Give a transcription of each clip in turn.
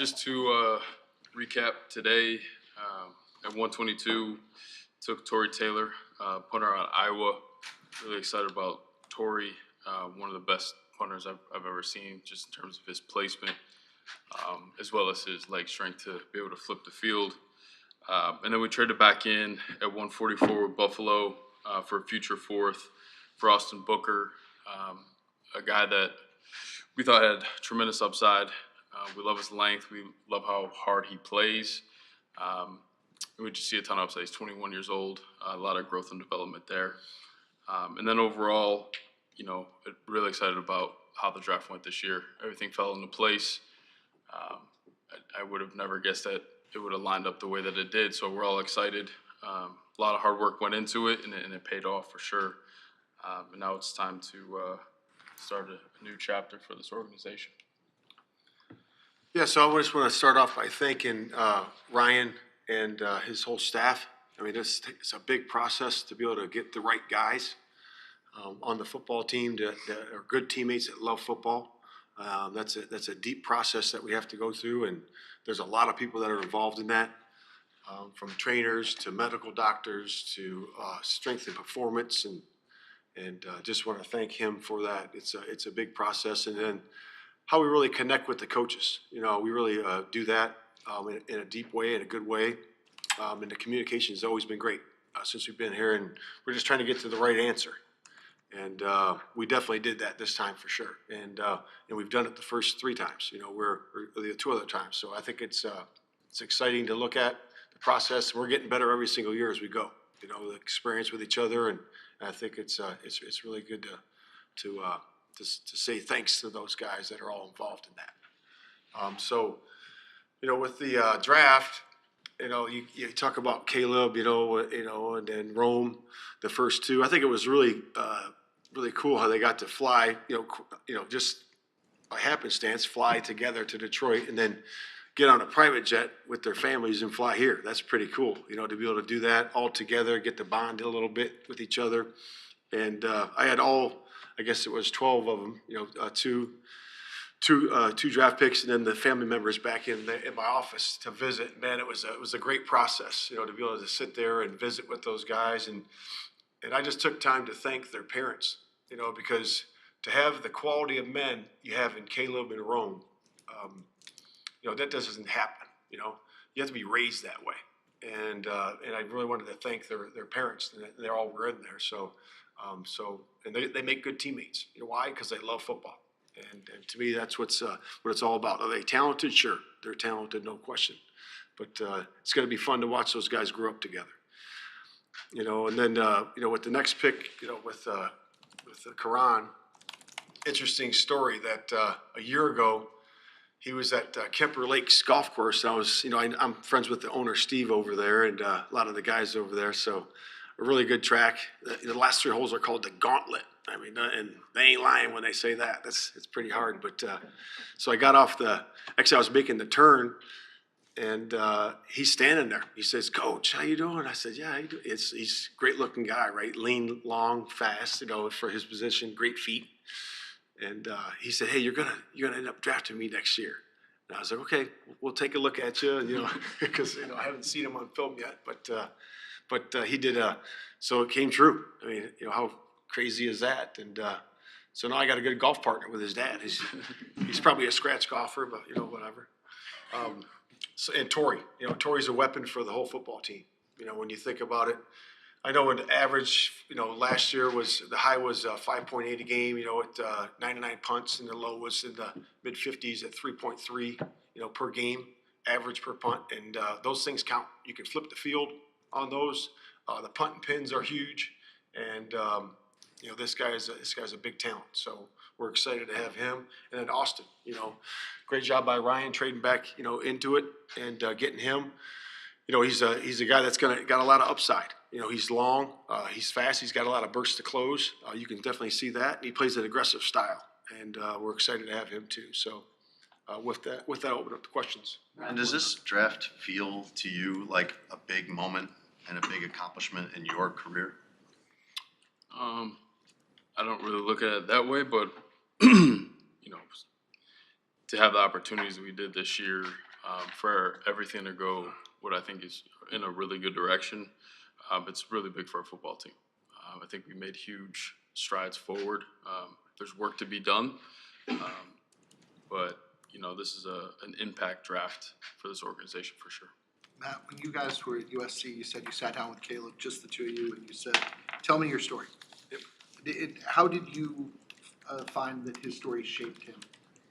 just to recap today, at 122, took Torrey Taylor, punter out of Iowa. Really excited about Torrey, one of the best punters I've ever seen, just in terms of his placement, as well as his leg strength to be able to flip the field. And then we traded back in at 144 with Buffalo for a future fourth for Austin Booker, a guy that we thought had tremendous upside. We love his length. We love how hard he plays. We just see a ton of upside. He's 21 years old, a lot of growth and development there. And then overall, really excited about how the draft went this year. Everything fell into place. I would have never guessed that it would have lined up the way that it did. So we're all excited. A lot of hard work went into it, and it paid off for sure. And now it's time to start a new chapter for this organization. Yeah, so I just want to start off by thanking Ryan and his whole staff. I mean, it's a big process to be able to get the right guys on the football team that are good teammates that love football. That's a deep process that we have to go through, and there's a lot of people that are involved in that, from trainers to medical doctors to strength and performance, and just want to thank him for that. It's a big process, and then how we really connect with the coaches. We really do that in a deep way, in a good way, and the communication has always been great since we've been here, and we're just trying to get to the right answer. And we definitely did that this time for sure. And we've done it the first 3 times. We're the 2 other times. So I think it's exciting to look at the process. We're getting better every single year as we go. The experience with each other, and I think it's really good to say thanks to those guys that are all involved in that. So with the draft. You talk about Caleb, and then Rome, the first 2. I think it was really cool how they got to fly, just by happenstance, fly together to Detroit and then get on a private jet with their families and fly here. That's pretty cool, to be able to do that all together, get to bond a little bit with each other. And I had I guess it was 12 of them, two draft picks, and then the family members back in my office to visit. Man, it was a great process, to be able to sit there and visit with those guys, and I just took time to thank their parents, because to have the quality of men you have in Caleb and Rome, that doesn't happen. You have to be raised that way, and I really wanted to thank their parents. They all were in there, so and they make good teammates. Why? Because they love football. And to me, that's what it's all about. Are they talented? Sure, they're talented, no question. But it's going to be fun to watch those guys grow up together. And then with the next pick, with Karan, interesting story that a year ago he was at Kemper Lakes Golf Course. I was, I'm friends with the owner Steve over there, and a lot of the guys over there. So a really good track. The last 3 holes are called the Gauntlet. I mean, and they ain't lying when they say that. It's pretty hard. But so I got off actually I was making the turn, and he's standing there. He says, "Coach, how you doing?" I said, "Yeah, how you doing?" He's a great looking guy, right? Lean, long, fast, for his position, great feet. And he said, "Hey, you're gonna end up drafting me next year." And I was like, "Okay, we'll take a look at you, because I haven't seen him on film yet, but he did. So it came true. I mean, how crazy is that? And so now I got a good golf partner with his dad. He's probably a scratch golfer, but whatever. And Torrey's a weapon for the whole football team. When you think about it, I know when the average, last year the high was 5.8 a game, at 99 punts, and the low was in the mid 50s at 3.3, per game, average per punt, and those things count. You can flip the field on those. The punt and pins are huge, and this guy's a big talent. So we're excited to have him. And then Austin, great job by Ryan trading back, into it and getting him. He's a guy that's got a lot of upside. He's long, he's fast, he's got a lot of bursts to close. You can definitely see that. And he plays an aggressive style, and we're excited to have him too. So with that, I'll open up the questions. And does this draft feel to you like a big moment and a big accomplishment in your career? I don't really look at it that way, but to have the opportunities we did this year, for everything to go what I think is in a really good direction. It's really big for our football team. I think we made huge strides forward. There's work to be done, but this is an impact draft for this organization for sure. Matt, when you guys were at USC, you said you sat down with Caleb, just the two of you, and you said, "Tell me your story." How did you find that his story shaped him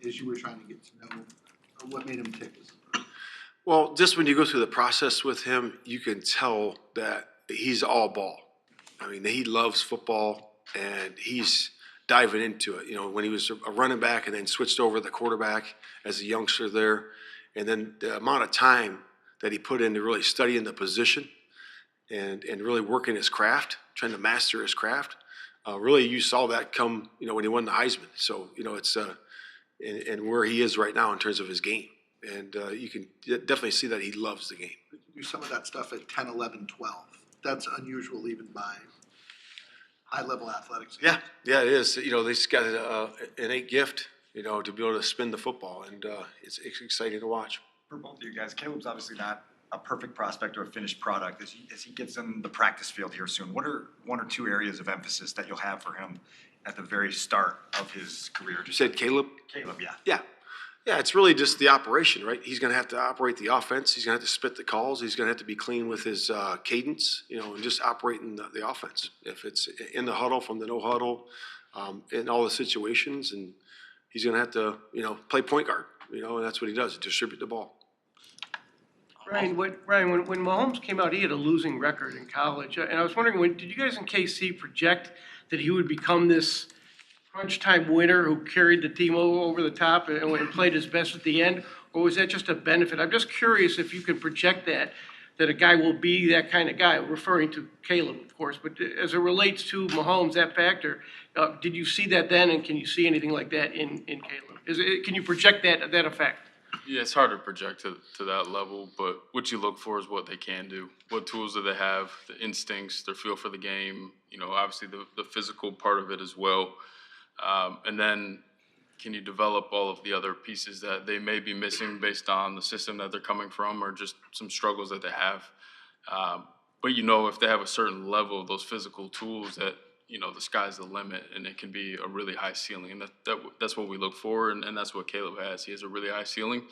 as you were trying to get to know, or what made him tick? Well, just when you go through the process with him, you can tell that he's all ball. I mean, he loves football and he's diving into it. When he was a running back and then switched over to the quarterback as a youngster there, and then the amount of time that he put into really studying the position and really working his craft, trying to master his craft. Really, you saw that come, when he won the Heisman. So, it's and where he is right now in terms of his game. And you can definitely see that he loves the game. Do some of that stuff at 10, 11, 12. That's unusual even by high-level athletics. Yeah, it is. They've got an innate gift, to be able to spin the football, and it's exciting to watch. For both of you guys, Caleb's obviously not a perfect prospect or a finished product. As he gets in the practice field here soon, what are one or two areas of emphasis that you'll have for him at the very start of his career? You said Caleb? Caleb, yeah. Yeah, it's really just the operation, right? He's going to have to operate the offense. He's going to have to spit the calls. He's going to have to be clean with his cadence, and just operating the offense. If it's in the huddle, from the no huddle, in all the situations, and he's going to have to, play point guard, and that's what he does, distribute the ball. Ryan, when Mahomes came out, he had a losing record in college. And I was wondering, did you guys in KC project that he would become this crunch time winner who carried the team over the top and played his best at the end? Or was that just a benefit? I'm just curious if you could project that a guy will be that kind of guy, referring to Caleb, of course. But as it relates to Mahomes, that factor, did you see that then, and can you see anything like that in Caleb? Can you project that effect? Yeah, it's hard to project to that level, but what you look for is what they can do. What tools do they have, the instincts, their feel for the game, obviously the physical part of it as well. And then can you develop all of the other pieces that they may be missing based on the system that they're coming from or just some struggles that they have. But if they have a certain level of those physical tools that, the sky's the limit and it can be a really high ceiling. And that's what we look for, and that's what Caleb has. He has a really high ceiling.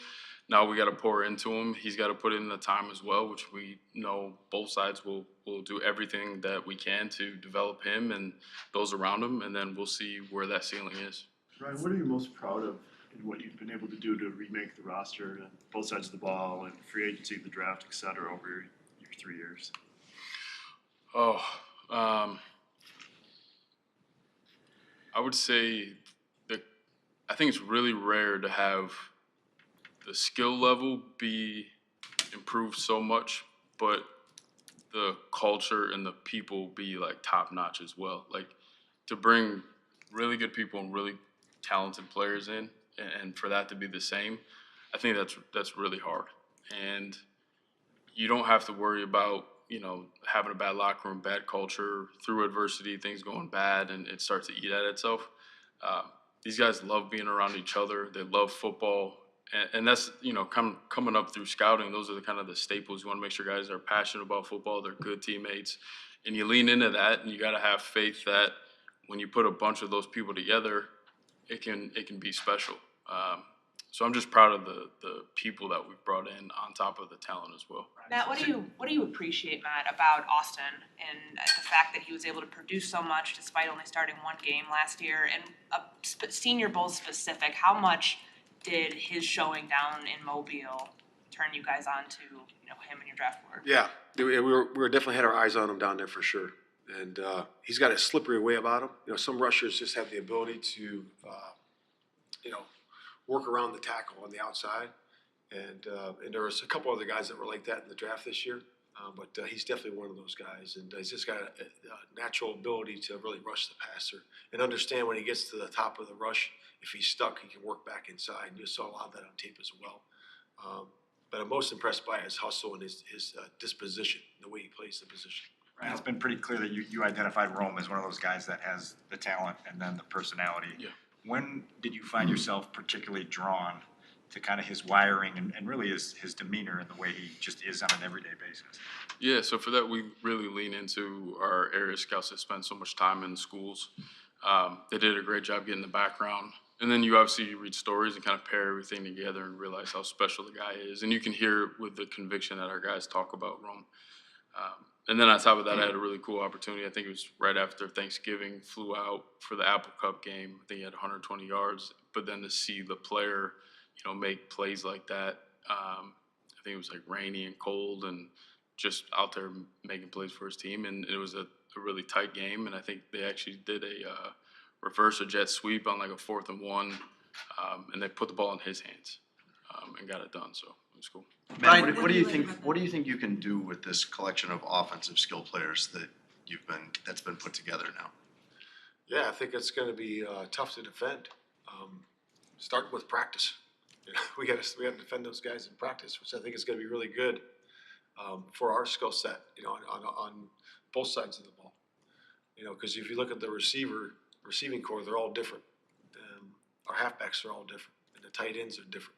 Now we got to pour into him. He's got to put in the time as well, which we know both sides will do everything that we can to develop him and those around him, and then we'll see where that ceiling is. Ryan, what are you most proud of in what you've been able to do to remake the roster on both sides of the ball and free agency, the draft, et cetera, over your 3 years? I would say that I think it's really rare to have the skill level be improved so much, but the culture and the people be like top notch as well. Like to bring really good people and really talented players in, and for that to be the same, I think that's really hard. And you don't have to worry about having a bad locker room, bad culture, through adversity, things going bad, and it starts to eat at itself. These guys love being around each other. They love football. And that's, coming up through scouting, those are the kind of the staples. You want to make sure guys are passionate about football, they're good teammates. And you lean into that, and you got to have faith that when you put a bunch of those people together, it can be special. So I'm just proud of the people that we've brought in on top of the talent as well. Matt, what do you appreciate, Matt, about Austin and the fact that he was able to produce so much despite only starting one game last year? And Senior Bowl specific, how much did his showing down in Mobile turn you guys on to him and your draft board? Yeah, we definitely had our eyes on him down there for sure. And he's got a slippery way about him. Some rushers just have the ability to, work around the tackle on the outside. And there was a couple other guys that were like that in the draft this year. But he's definitely one of those guys. And he's just got a natural ability to really rush the passer and understand when he gets to the top of the rush, if he's stuck, he can work back inside. And you saw a lot of that on tape as well. But I'm most impressed by his hustle and his disposition, the way he plays the position. Ryan, it's been pretty clear that you identified Rome as one of those guys that has the talent and then the personality. Yeah. When did you find yourself particularly drawn to kind of his wiring and really his demeanor and the way he just is on an everyday basis? Yeah, so for that, we really lean into our area scouts that spend so much time in the schools. They did a great job getting the background. And then you obviously read stories and kind of pair everything together and realize how special the guy is. And you can hear it with the conviction that our guys talk about Rome. And then on top of that, I had a really cool opportunity. I think it was right after Thanksgiving, flew out for the Apple Cup game. I think he had 120 yards. But then to see the player, make plays like that, I think it was like rainy and cold and just out there making plays for his team. And it was a really tight game. And I think they actually did a reverse a jet sweep on like a 4th and 1. And they put the ball in his hands and got it done. So it was cool. Man, what do you think you can do with this collection of offensive skill players that's been put together now? Yeah, I think it's going to be tough to defend. Start with practice. We got to defend those guys in practice, which I think is going to be really good for our skill set. On both sides of the ball. Because if you look at the receiving core, they're all different. Our halfbacks are all different, and the tight ends are different.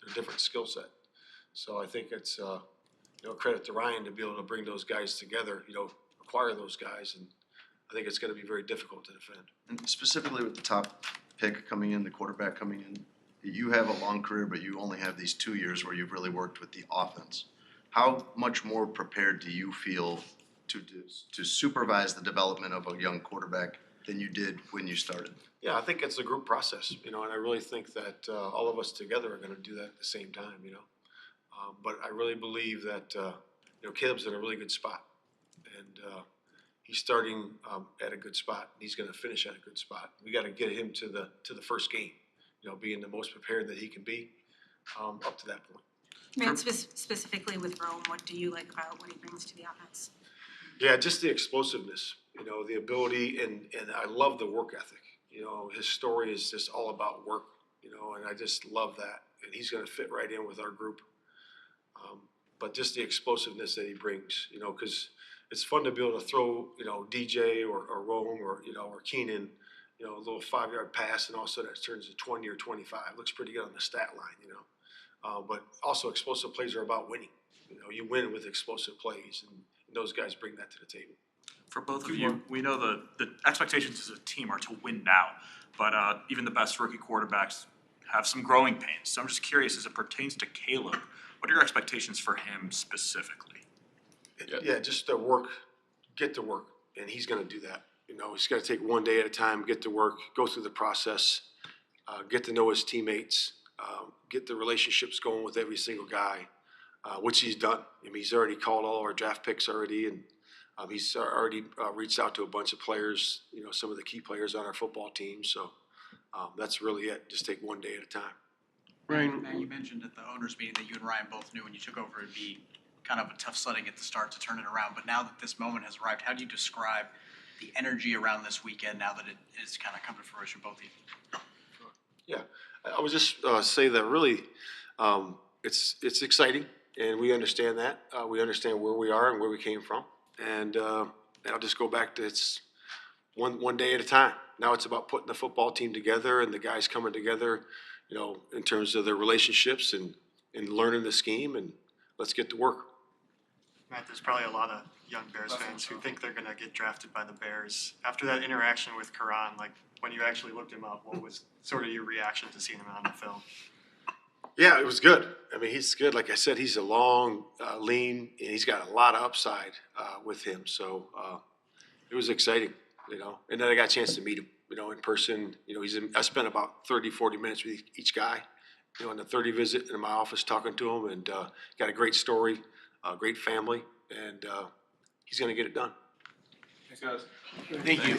They're a different skill set. So I think it's credit to Ryan to be able to bring those guys together. Acquire those guys, and I think it's going to be very difficult to defend. And specifically with the top pick coming in, the quarterback coming in, you have a long career, but you only have these 2 years where you've really worked with the offense. How much more prepared do you feel to supervise the development of a young quarterback than you did when you started? Yeah, I think it's a group process, and I really think that all of us together are going to do that at the same time, But I really believe that, Caleb's in a really good spot, and he's starting at a good spot. He's going to finish at a good spot. We got to get him to the first game, being the most prepared that he can be up to that point. Matt, specifically with Rome, what do you like about what he brings to the offense? Yeah, just the explosiveness, the ability, and I love the work ethic. His story is just all about work, and I just love that. And he's going to fit right in with our group. But just the explosiveness that he brings, because it's fun to be able to throw, DJ or Rome or Keenan, a little 5-yard pass, and all of a sudden it turns to 20 or 25. Looks pretty good on the stat line, But also explosive plays are about winning. You win with explosive plays, and those guys bring that to the table. For both of you, we know the expectations as a team are to win now, but even the best rookie quarterbacks have some growing pains. So I'm just curious, as it pertains to Caleb, what are your expectations for him specifically? Yeah, just to work, get to work, and he's going to do that. He's got to take one day at a time, get to work, go through the process, get to know his teammates, get the relationships going with every single guy, which he's done. He's already called all our draft picks already, and he's already reached out to a bunch of players, some of the key players on our football team. So that's really it. Just take one day at a time. Ryan, Matt, you mentioned at the owners meeting that you and Ryan both knew when you took over it'd be kind of a tough sledding at the start to turn it around. But now that this moment has arrived, how do you describe the energy around this weekend now that it is kind of come to fruition, both of you? Yeah, I would just say that really it's exciting, and we understand that. We understand where we are and where we came from. And I'll just go back to it's one day at a time. Now it's about putting the football team together and the guys coming together, in terms of their relationships and learning the scheme, and let's get to work. Matt, there's probably a lot of young Bears fans who think they're going to get drafted by the Bears. After that interaction with Karan, when you actually looked him up, what was sort of your reaction to seeing him on the film? Yeah, it was good. He's good. Like I said, he's a long, lean, and he's got a lot of upside with him. So it was exciting, And then I got a chance to meet him, in person. I spent about 30, 40 minutes with each guy, on the 30 visit in my office talking to him, and got a great story, great family, and he's going to get it done. Thanks, guys. thank you.